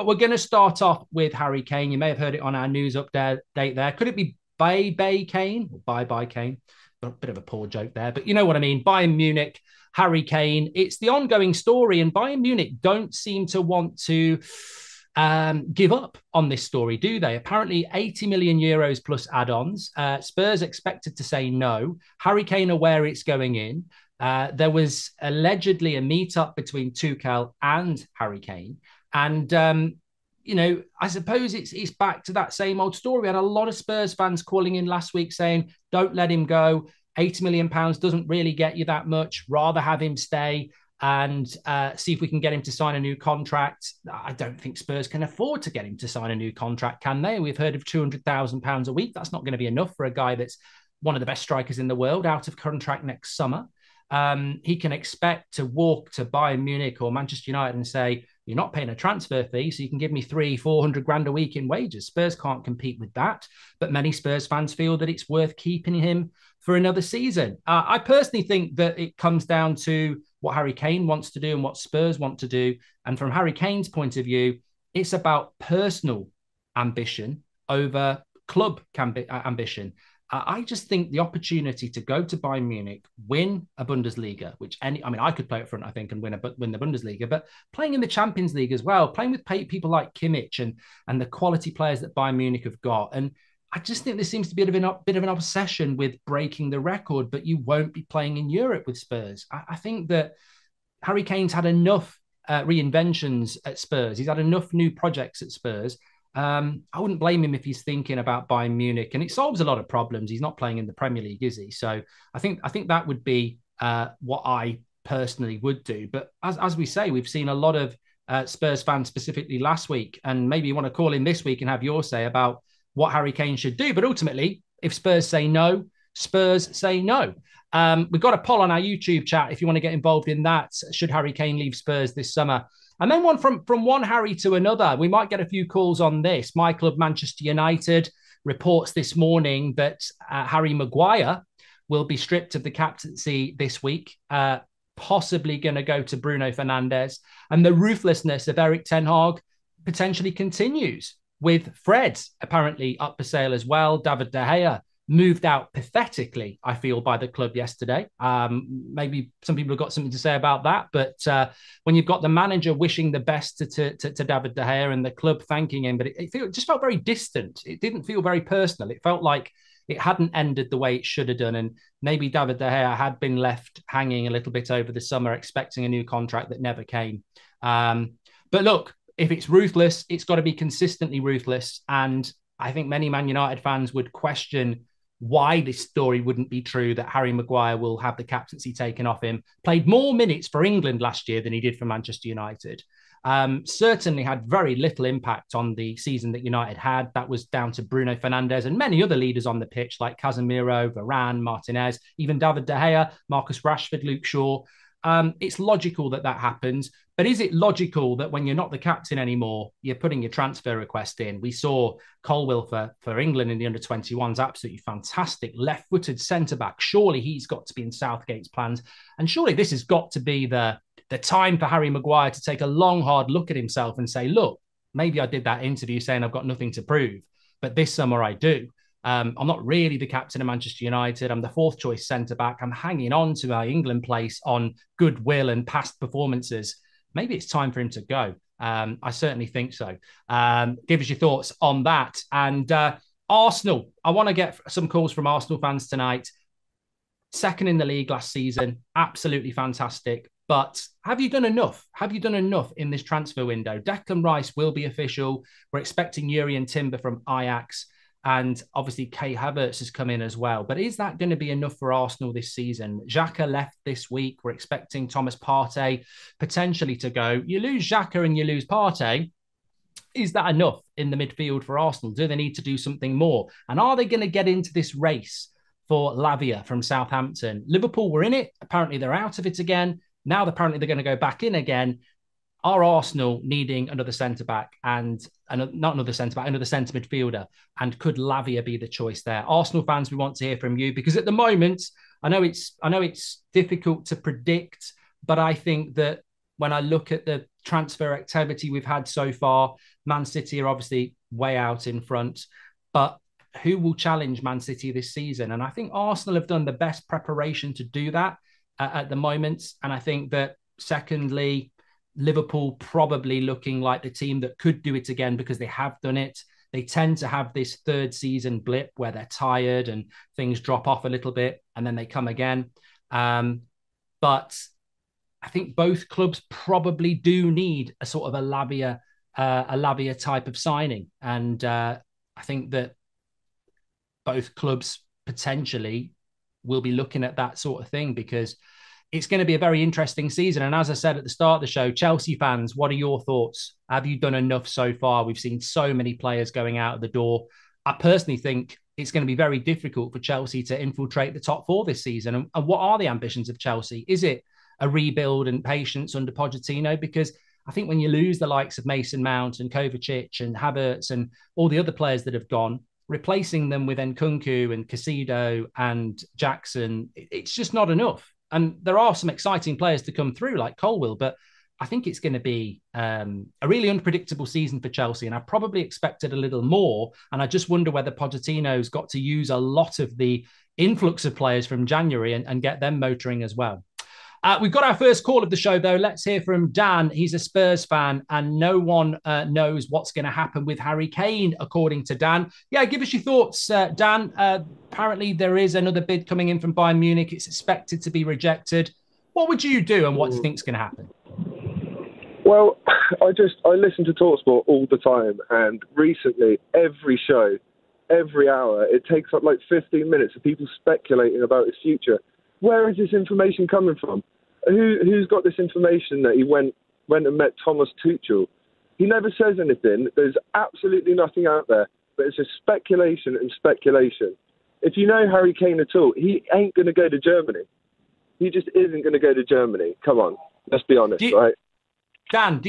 But we're going to start off with Harry Kane. You may have heard it on our news update there. Could it be Bay Kane or bye Kane? A bit of a poor joke there, but you know what I mean. Bayern Munich, Harry Kane. It's the ongoing story, and Bayern Munich don't seem to want to give up on this story, do they? Apparently 80 million euros plus add-ons. Spurs expected to say no. Harry Kane aware it's going in. There was allegedly a meet-up between Tuchel and Harry Kane. And, I suppose it's back to that same old story. We had a lot of Spurs fans calling in last week saying, don't let him go. £80 million doesn't really get you that much. Rather have him stay and see if we can get him to sign a new contract. I don't think Spurs can afford to get him to sign a new contract, can they? We've heard of £200,000 a week. That's not going to be enough for a guy that's one of the best strikers in the world, out of contract next summer. He can expect to walk to Bayern Munich or Manchester United and say, you're not paying a transfer fee, so you can give me 300-400 grand a week in wages. Spurs can't compete with that. But many Spurs fans feel that it's worth keeping him for another season. I personally think that it comes down to what Harry Kane wants to do and what Spurs want to do. And from Harry Kane's point of view, it's about personal ambition over club ambition. I just think the opportunity to go to Bayern Munich, win a Bundesliga, I could play up front, I think, and win the Bundesliga, but playing in the Champions League as well, playing with people like Kimmich and the quality players that Bayern Munich have got. And I just think there seems to be a bit of an obsession with breaking the record, but you won't be playing in Europe with Spurs. I think that Harry Kane's had enough reinventions at Spurs. He's had enough new projects at Spurs. I wouldn't blame him if he's thinking about Bayern Munich, and it solves a lot of problems. He's not playing in the Premier League, is he? So I think that would be what I personally would do. But as we say, we've seen a lot of Spurs fans, specifically last week, and maybe you want to call in this week and have your say about what Harry Kane should do. But ultimately, if Spurs say no, Spurs say no. We've got a poll on our YouTube chat if you want to get involved in that. Should Harry Kane leave Spurs this summer? And then one from one Harry to another. We might get a few calls on this. My club, Manchester United, reports this morning that Harry Maguire will be stripped of the captaincy this week, possibly going to go to Bruno Fernandes. And the ruthlessness of Erik ten Hag potentially continues, with Fred apparently up for sale as well. David De Gea moved out pathetically, I feel, by the club yesterday. Maybe some people have got something to say about that, but when you've got the manager wishing the best to David De Gea and the club thanking him, but it just felt very distant. It didn't feel very personal. It felt like it hadn't ended the way it should have done, and maybe David De Gea had been left hanging a little bit over the summer, expecting a new contract that never came. But look, if it's ruthless, it's got to be consistently ruthless, and I think many Man United fans would question why this story wouldn't be true, that Harry Maguire will have the captaincy taken off him. Played more minutes for England last year than he did for Manchester United. Certainly had very little impact on the season that United had. That was down to Bruno Fernandes and many other leaders on the pitch like Casemiro, Varane, Martinez, even David De Gea, Marcus Rashford, Luke Shaw. It's logical that happens. But is it logical that when you're not the captain anymore, you're putting your transfer request in? We saw Colwill for England in the under-21s, absolutely fantastic, left-footed centre-back. Surely he's got to be in Southgate's plans. And surely this has got to be the time for Harry Maguire to take a long, hard look at himself and say, look, maybe I did that interview saying I've got nothing to prove, but this summer I do. I'm not really the captain of Manchester United. I'm the fourth choice centre-back. I'm hanging on to my England place on goodwill and past performances. Maybe it's time for him to go. I certainly think so. Give us your thoughts on that. And Arsenal, I want to get some calls from Arsenal fans tonight. Second in the league last season, absolutely fantastic. But have you done enough? Have you done enough in this transfer window? Declan Rice will be official. We're expecting Jurrien Timber from Ajax. And obviously, Kai Havertz has come in as well. But is that going to be enough for Arsenal this season? Xhaka left this week. We're expecting Thomas Partey potentially to go. You lose Xhaka and you lose Partey. Is that enough in the midfield for Arsenal? Do they need to do something more? And are they going to get into this race for Lavia from Southampton? Liverpool were in it. Apparently, they're out of it again. Now, apparently, they're going to go back in again. Are Arsenal needing another centre-back and not another centre-back, another centre midfielder? And could Lavia be the choice there? Arsenal fans, we want to hear from you, because at the moment, I know it's difficult to predict, but I think that when I look at the transfer activity we've had so far. Man City are obviously way out in front, but who will challenge Man City this season? And I think Arsenal have done the best preparation to do that at the moment. And I think that secondly, Liverpool probably looking like the team that could do it again because they have done it. They tend to have this third season blip where they're tired and things drop off a little bit and then they come again. But I think both clubs probably do need a sort of a Lavia type of signing. And I think that both clubs potentially will be looking at that sort of thing because it's going to be a very interesting season. And as I said at the start of the show, Chelsea fans, what are your thoughts? Have you done enough so far? We've seen so many players going out of the door. I personally think it's going to be very difficult for Chelsea to infiltrate the top four this season. And what are the ambitions of Chelsea? Is it a rebuild and patience under Pochettino? Because I think when you lose the likes of Mason Mount and Kovacic and Havertz and all the other players that have gone, replacing them with Nkunku and Caicedo and Jackson, it's just not enough. And there are some exciting players to come through like Colwill, but I think it's going to be a really unpredictable season for Chelsea. And I probably expected a little more. And I just wonder whether Pochettino's got to use a lot of the influx of players from January and get them motoring as well. We've got our first call of the show, though. Let's hear from Dan. He's a Spurs fan, and no one knows what's going to happen with Harry Kane, according to Dan. Yeah, give us your thoughts, Dan. Apparently, there is another bid coming in from Bayern Munich. It's expected to be rejected. What would you do, and what do you think is going to happen? Well, I listen to talkSPORT all the time, and recently, every show, every hour, it takes up like 15 minutes of people speculating about his future. Where is this information coming from? Who's got this information that he went and met Thomas Tuchel? He never says anything. There's absolutely nothing out there, but it's just speculation and speculation. If you know Harry Kane at all, he ain't going to go to Germany. He just isn't going to go to Germany. Come on, let's be honest, right? Dan,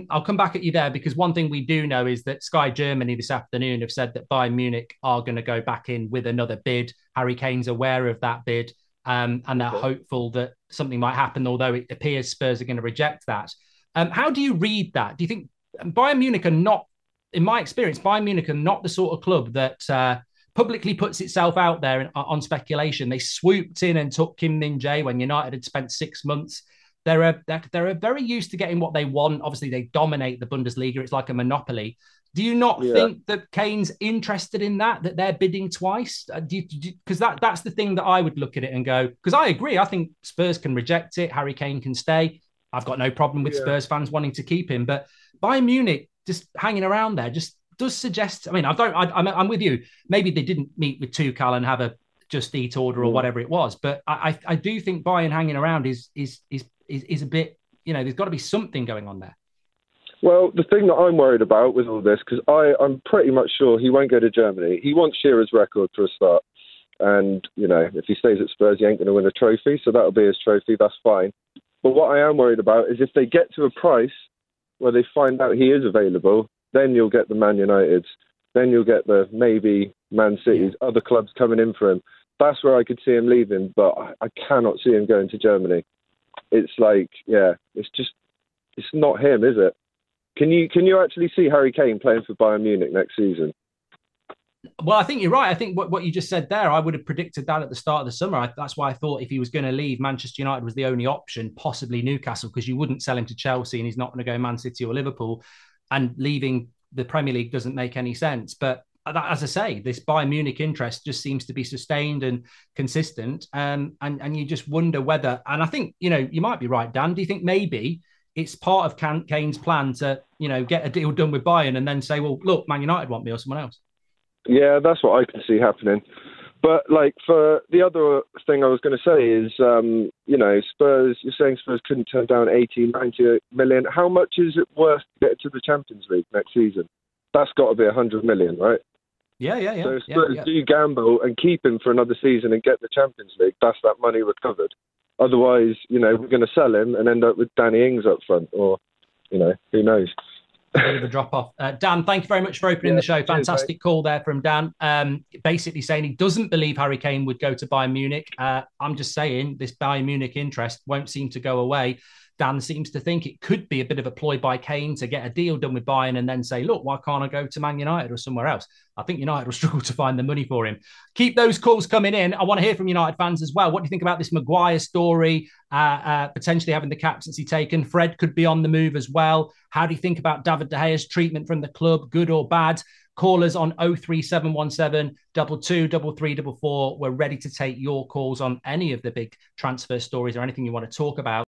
I'll come back at you there because one thing we do know is that Sky Germany this afternoon have said that Bayern Munich are going to go back in with another bid. Harry Kane's aware of that bid. And they're hopeful that something might happen, although it appears Spurs are going to reject that. How do you read that? Do you think Bayern Munich are not, in my experience, Bayern Munich are not the sort of club that publicly puts itself out there on speculation? They swooped in and took Kim Min-jae when United had spent 6 months. They're very used to getting what they want. Obviously, they dominate the Bundesliga. It's like a monopoly. Do you not think that Kane's interested in that they're bidding twice? Because that's the thing that I would look at it and go, because I agree. I think Spurs can reject it. Harry Kane can stay. I've got no problem with Spurs fans wanting to keep him. But Bayern Munich just hanging around there just does suggest, I'm with you. Maybe they didn't meet with Tuchel and have a just eat order or whatever it was. But I do think Bayern hanging around is a bit, there's got to be something going on there. Well, the thing that I'm worried about with all this, because I'm pretty much sure he won't go to Germany. He wants Shearer's record for a start. And, if he stays at Spurs, he ain't going to win a trophy. So that'll be his trophy. That's fine. But what I am worried about is if they get to a price where they find out he is available, then you'll get the Man Uniteds. Then you'll get the maybe Man Cities, other clubs coming in for him. That's where I could see him leaving. But I cannot see him going to Germany. It's like, it's not him, is it? Can you actually see Harry Kane playing for Bayern Munich next season? Well, I think you're right. I think what you just said there, I would have predicted that at the start of the summer. That's why I thought if he was going to leave, Manchester United was the only option, possibly Newcastle, because you wouldn't sell him to Chelsea and he's not going to go Man City or Liverpool. And leaving the Premier League doesn't make any sense. But as I say, this Bayern Munich interest just seems to be sustained and consistent. And you just wonder whether, and I think, you might be right, Dan. Do you think maybe it's part of Kane's plan to, get a deal done with Bayern and then say, well, look, Man United want me or someone else? Yeah, that's what I can see happening. But for the other thing I was going to say is, Spurs, you're saying Spurs couldn't turn down 80, 90 million. How much is it worth to get to the Champions League next season? That's got to be 100 million, right? Yeah. So Spurs do gamble and keep him for another season and get the Champions League. That's that money recovered. Otherwise, we're going to sell him and end up with Danny Ings up front, or, who knows? A bit of a drop off. Dan, thank you very much for opening the show. Fantastic call there from Dan. Basically saying he doesn't believe Harry Kane would go to Bayern Munich. I'm just saying this Bayern Munich interest won't seem to go away. Dan seems to think it could be a bit of a ploy by Kane to get a deal done with Bayern and then say, look, why can't I go to Man United or somewhere else? I think United will struggle to find the money for him. Keep those calls coming in. I want to hear from United fans as well. What do you think about this Maguire story, potentially having the captaincy taken? Fred could be on the move as well. How do you think about David De Gea's treatment from the club, good or bad? Callers on 03717 223344. We're ready to take your calls on any of the big transfer stories or anything you want to talk about.